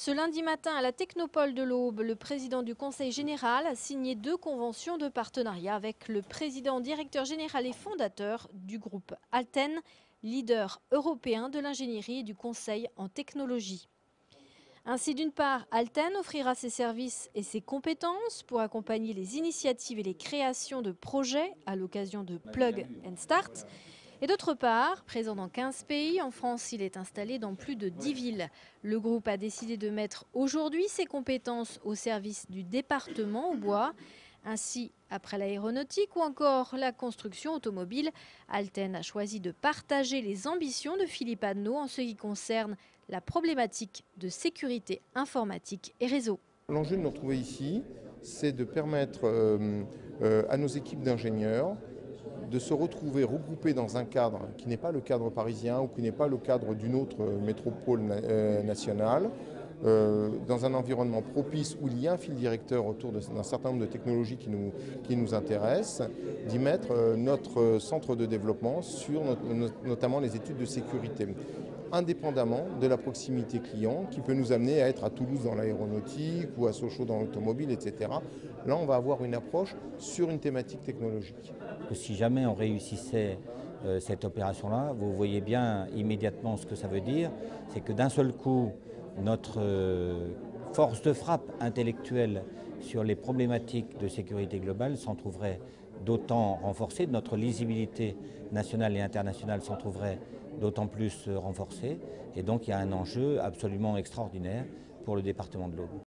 Ce lundi matin, à la Technopole de l'Aube, le président du Conseil général a signé 2 conventions de partenariat avec le président, directeur général et fondateur du groupe Alten, leader européen de l'ingénierie et du conseil en technologie. Ainsi, d'une part, Alten offrira ses services et ses compétences pour accompagner les initiatives et les créations de projets à l'occasion de Plug and Start. Et d'autre part, présent dans 15 pays, en France, il est installé dans plus de 10 villes. Le groupe a décidé de mettre aujourd'hui ses compétences au service du département au bois. Ainsi, après l'aéronautique ou encore la construction automobile, Alten a choisi de partager les ambitions de Philippe Adno en ce qui concerne la problématique de sécurité informatique et réseau. L'enjeu de nous retrouver ici, c'est de permettre à nos équipes d'ingénieurs de se retrouver regroupés dans un cadre qui n'est pas le cadre parisien ou qui n'est pas le cadre d'une autre métropole nationale, dans un environnement propice où il y a un fil directeur autour d'un certain nombre de technologies qui nous intéressent, d'y mettre notre centre de développement sur notamment les études de sécurité, indépendamment de la proximité client qui peut nous amener à être à Toulouse dans l'aéronautique ou à Sochaux dans l'automobile, etc. Là, on va avoir une approche sur une thématique technologique. Si jamais on réussissait cette opération-là, vous voyez bien immédiatement ce que ça veut dire, c'est que d'un seul coup, notre force de frappe intellectuelle sur les problématiques de sécurité globale s'en trouverait d'autant renforcée, notre lisibilité nationale et internationale s'en trouverait d'autant plus renforcée, et donc il y a un enjeu absolument extraordinaire pour le département de l'Aube.